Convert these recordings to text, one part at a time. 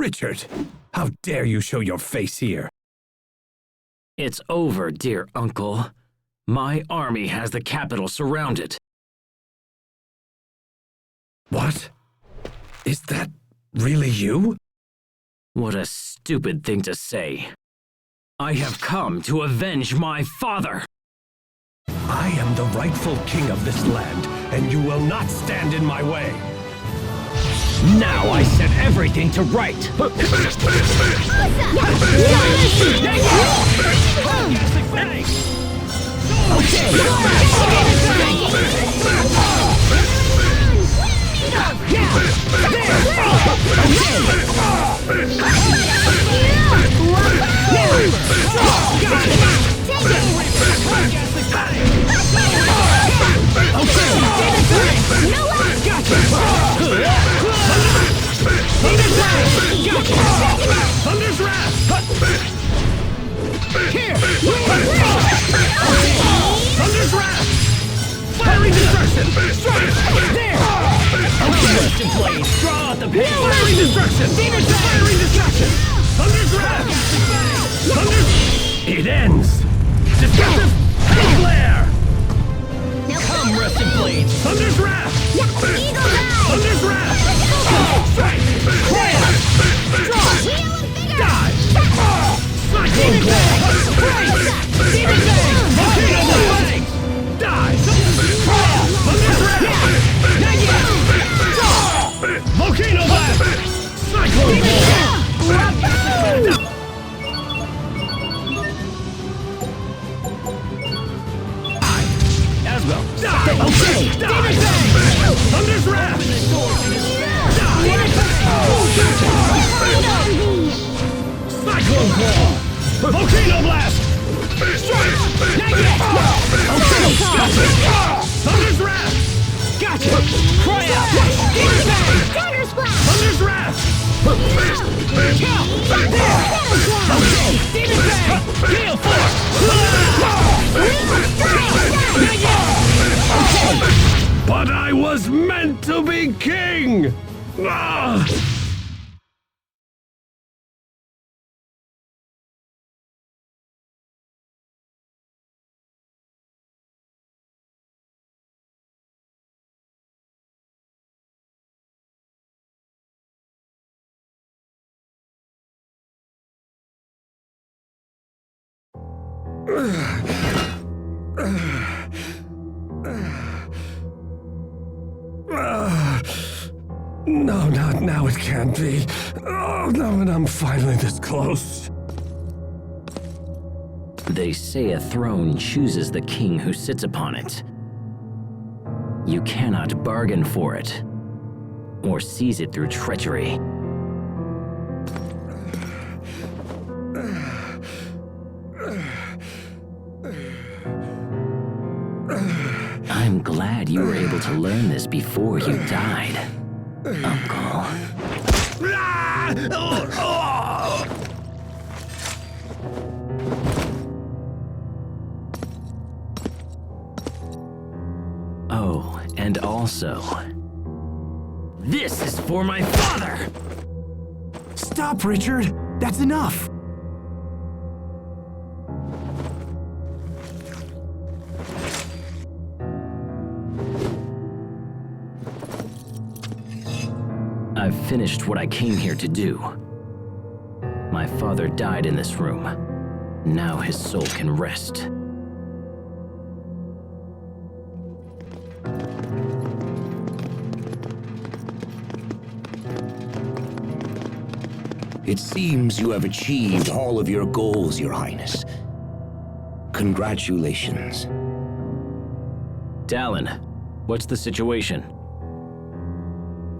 Richard, how dare you show your face here? It's over, dear uncle. My army has the capital surrounded. What? Is that really you? What a stupid thing to say. I have come to avenge my father! I am the rightful king of this land, and you will not stand in my way. Now I set everything to right! Thunder's wrath! Here! Thunder's wrath! Fiery destruction! Strike! There! Rusted blade, draw out the pain! Fiery destruction! Fiery destruction! Thunder's wrath! Thunder's... It ends! Destructive glare! Come, rusted blades! Thunder's wrath! Thunder's wrath! Strike! Die! Cyclone Claw! Demon Fang! Volcano Blast! Die! Thunder's wrath! Volcano Blast! Cyclone Claw! Asbel! Die! Die! Thunder's wrath! Cyclone Claw! Volcano Blast! Strike! Thunder's wrath! Gotcha! Cry out! Thunder's wrath! Demon Fang! Gale Force! But I was meant to be king! Ah! No, not now, it can't be. Oh, no, and I'm finally this close. They say a throne chooses the king who sits upon it. You cannot bargain for it, or seize it through treachery. I'm glad you were able to learn this before you died, Uncle. Oh, and also, this is for my father! Stop, Richard! That's enough! I've finished what I came here to do. My father died in this room. Now his soul can rest. It seems you have achieved all of your goals, Your Highness. Congratulations. Dallin, what's the situation?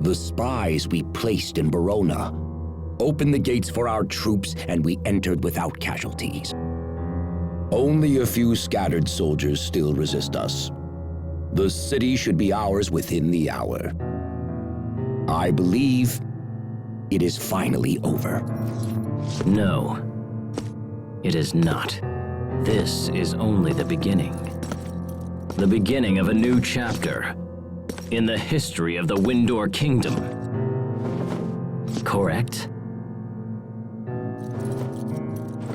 The spies we placed in Verona opened the gates for our troops, and we entered without casualties. Only a few scattered soldiers still resist us. The city should be ours within the hour. I believe it is finally over. No, it is not. This is only the beginning. The beginning of a new chapter in the history of the Uindor Kingdom. Correct?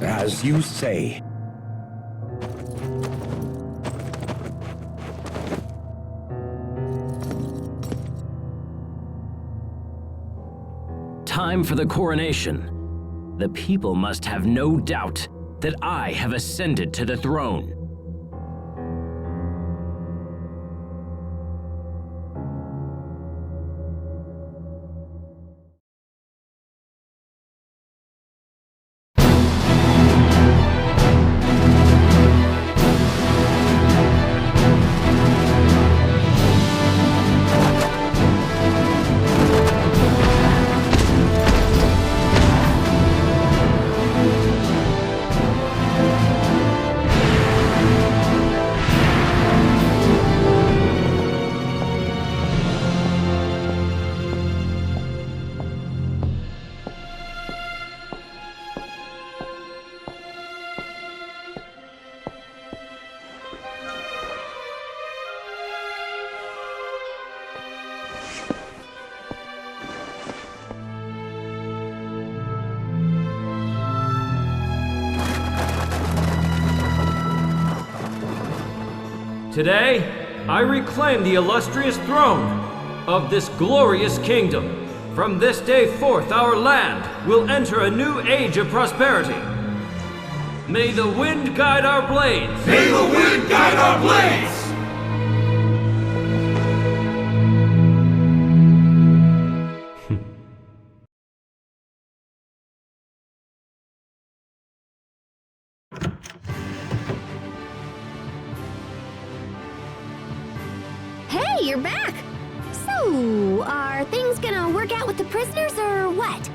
As you say. Time for the coronation. The people must have no doubt that I have ascended to the throne. Today, I reclaim the illustrious throne of this glorious kingdom. From this day forth, our land will enter a new age of prosperity. May the wind guide our blades! May the wind guide our blades! Hey, you're back! So, are things gonna work out with the prisoners or what?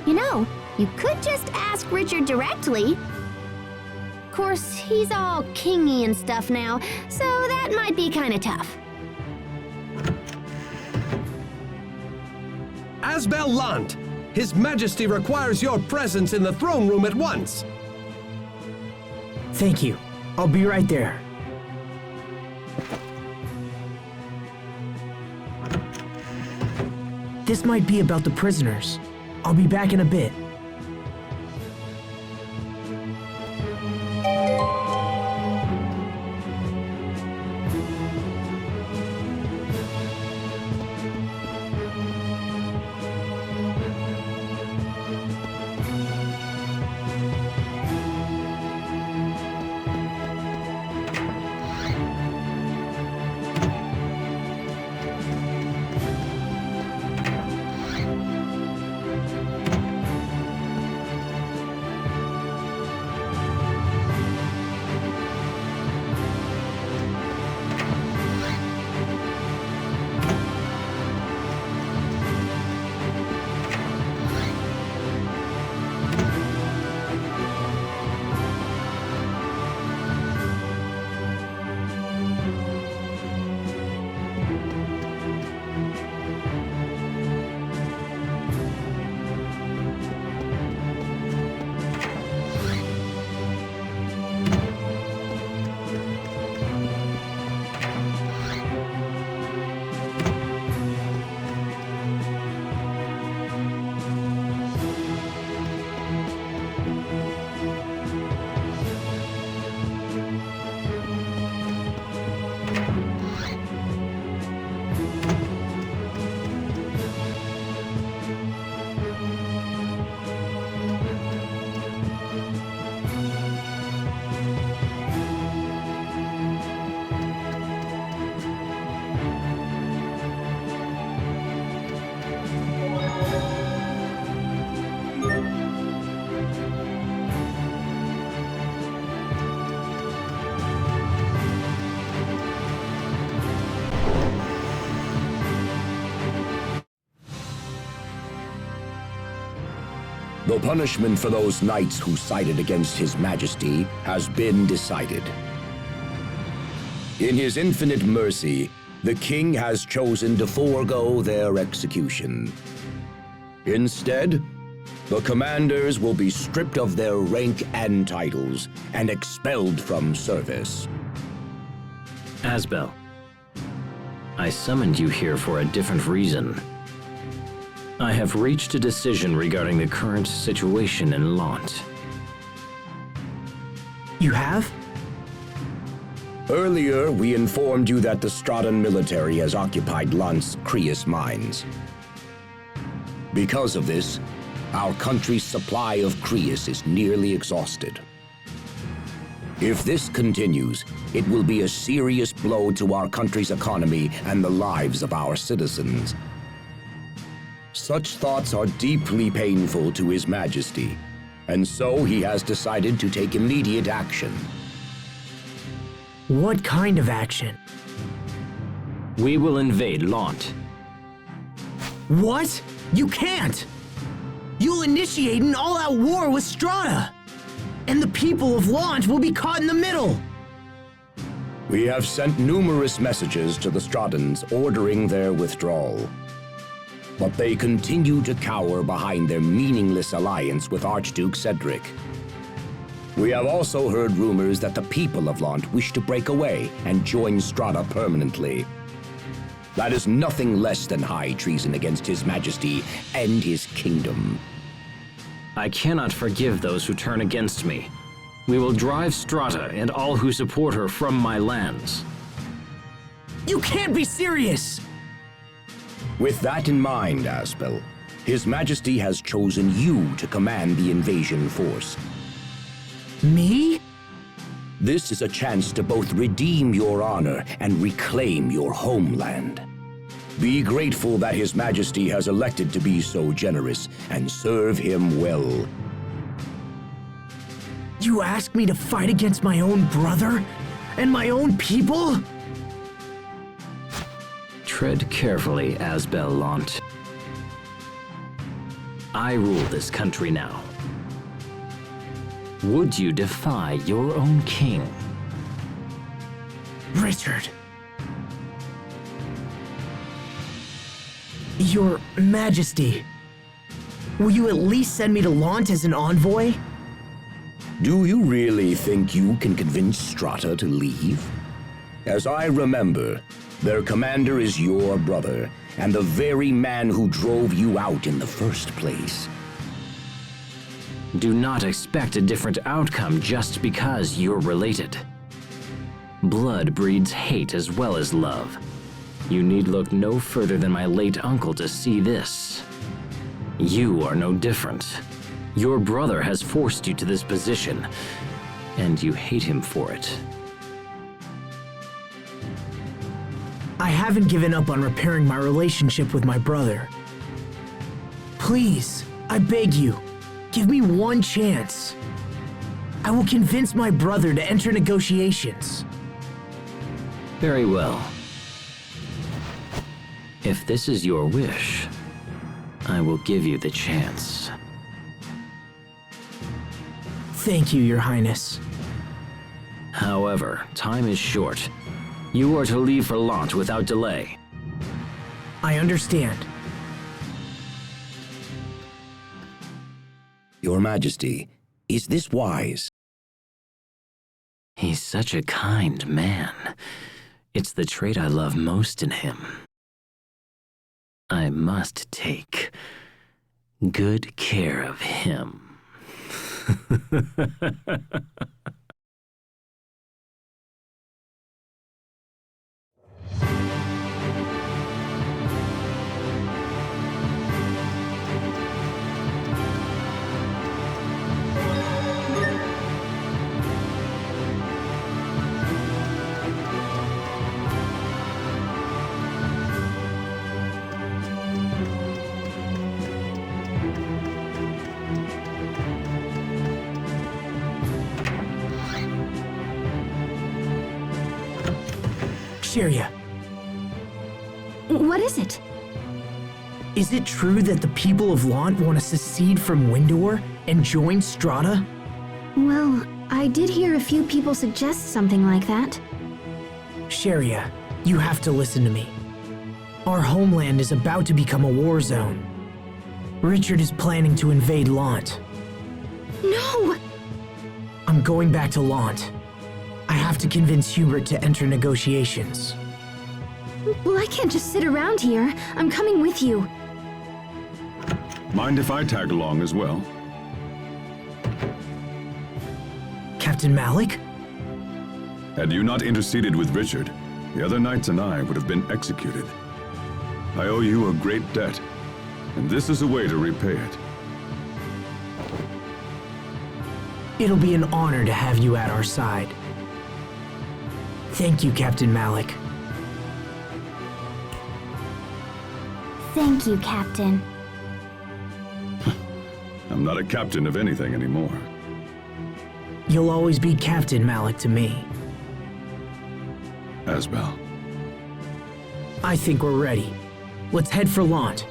You know, you could just ask Richard directly. Of course, he's all kingy and stuff now, so that might be kinda tough. Asbel Lant, His Majesty requires your presence in the throne room at once. Thank you. I'll be right there. This might be about the prisoners. I'll be back in a bit. The punishment for those knights who sided against His Majesty has been decided. In his infinite mercy, the king has chosen to forego their execution. Instead, the commanders will be stripped of their rank and titles and expelled from service. Asbel, I summoned you here for a different reason. I have reached a decision regarding the current situation in Lant. You have? Earlier, we informed you that the Stradan military has occupied Lant's Creus mines. Because of this, our country's supply of Creus is nearly exhausted. If this continues, it will be a serious blow to our country's economy and the lives of our citizens. Such thoughts are deeply painful to His Majesty, and so he has decided to take immediate action. What kind of action? We will invade Lant. What? You can't! You'll initiate an all-out war with Strata! And the people of Lant will be caught in the middle! We have sent numerous messages to the Stratans ordering their withdrawal. But they continue to cower behind their meaningless alliance with Archduke Cedric. We have also heard rumors that the people of Lant wish to break away and join Strata permanently. That is nothing less than high treason against His Majesty and his kingdom. I cannot forgive those who turn against me. We will drive Strata and all who support her from my lands. You can't be serious! With that in mind, Aspel, His Majesty has chosen you to command the invasion force. Me? This is a chance to both redeem your honor and reclaim your homeland. Be grateful that His Majesty has elected to be so generous and serve him well. You ask me to fight against my own brother? And my own people? Tread carefully, Asbel Lant. I rule this country now. Would you defy your own king? Richard. Your Majesty. Will you at least send me to Lant as an envoy? Do you really think you can convince Strata to leave? As I remember, their commander is your brother, and the very man who drove you out in the first place. Do not expect a different outcome just because you're related. Blood breeds hate as well as love. You need look no further than my late uncle to see this. You are no different. Your brother has forced you to this position, and you hate him for it. I haven't given up on repairing my relationship with my brother. Please, I beg you, give me one chance. I will convince my brother to enter negotiations. Very well. If this is your wish, I will give you the chance. Thank you, Your Highness. However, time is short. You are to leave for Lant without delay. I understand. Your Majesty, is this wise? He's such a kind man. It's the trait I love most in him. I must take good care of him. Sharia, What is it? is it true that the people of Lant want to secede from Uindor and join Strata? Well, I did hear a few people suggest something like that. Sharia, you have to listen to me. Our homeland is about to become a war zone. Richard is planning to invade Lant. No! I'm going back to Lant. I have to convince Hubert to enter negotiations. Well, I can't just sit around here. I'm coming with you. Mind if I tag along as well? Captain Malik? Had you not interceded with Richard, the other knights and I would have been executed. I owe you a great debt, and this is a way to repay it. It'll be an honor to have you at our side. Thank you, Captain Malik. Thank you, Captain. I'm not a captain of anything anymore. You'll always be Captain Malik to me. Asbel. I think we're ready. Let's head for Lant.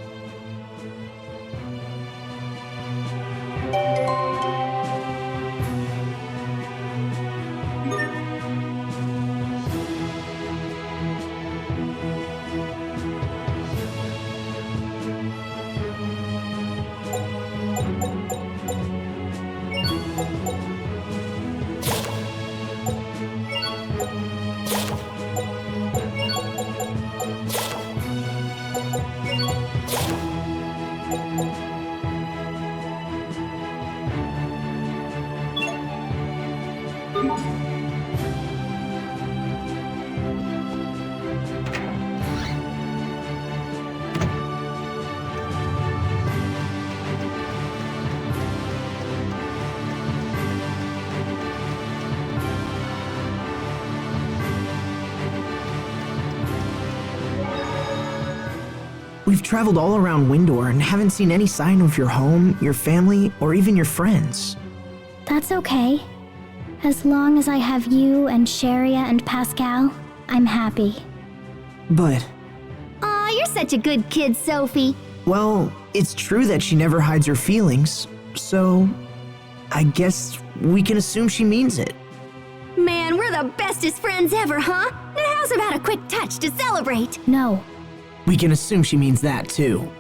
We've traveled all around Windor and haven't seen any sign of your home, your family, or even your friends. That's okay. As long as I have you and Sharia and Pascal, I'm happy. But, Aw, you're such a good kid, Sophie. well, it's true that she never hides her feelings, so I guess we can assume she means it. Man, we're the bestest friends ever, huh? Now how's about a quick touch to celebrate? No. We can assume she means that too.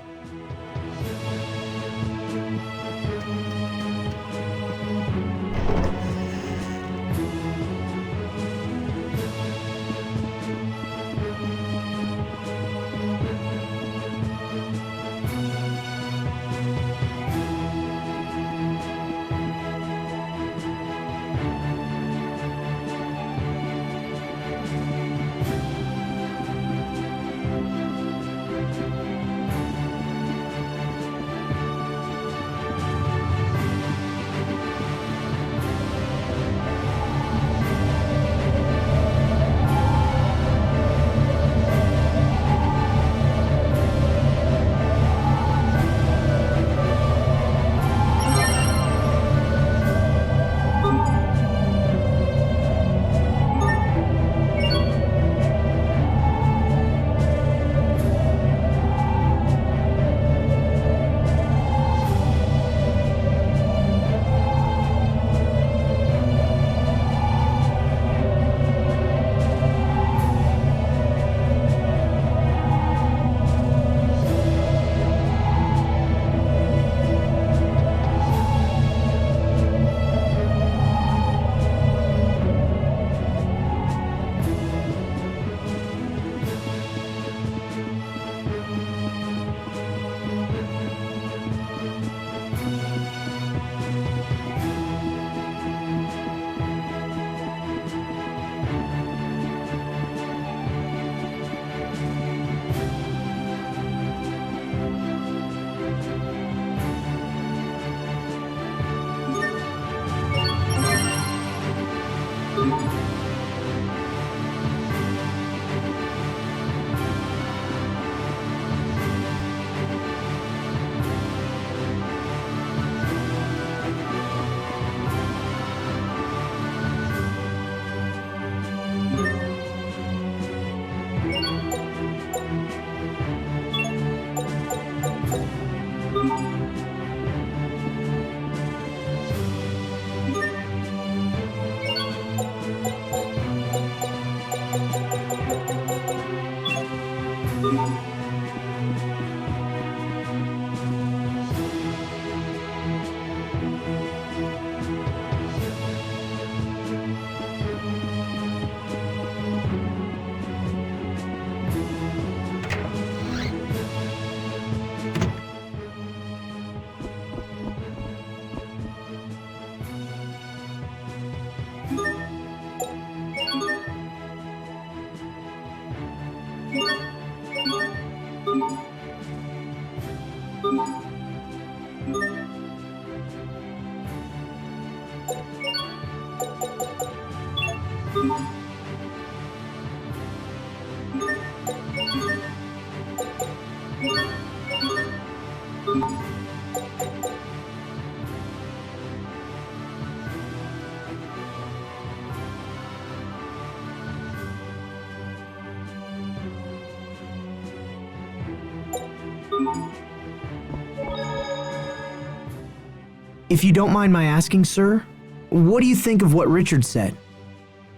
If you don't mind my asking, sir, what do you think of what Richard said?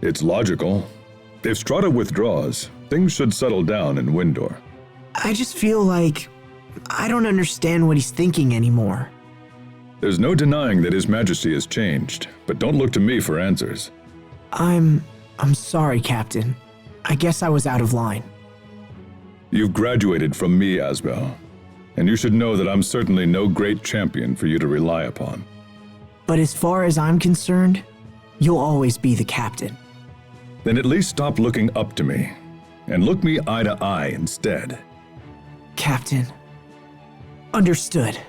It's logical. If Strata withdraws, things should settle down in Windor. I just feel like I don't understand what he's thinking anymore. There's no denying that His Majesty has changed, but don't look to me for answers. I'm sorry, Captain. I guess I was out of line. You've graduated from me, Asbel, and you should know that I'm certainly no great champion for you to rely upon. But as far as I'm concerned, you'll always be the captain. Then at least stop looking up to me, and look me eye to eye instead. Captain. Understood.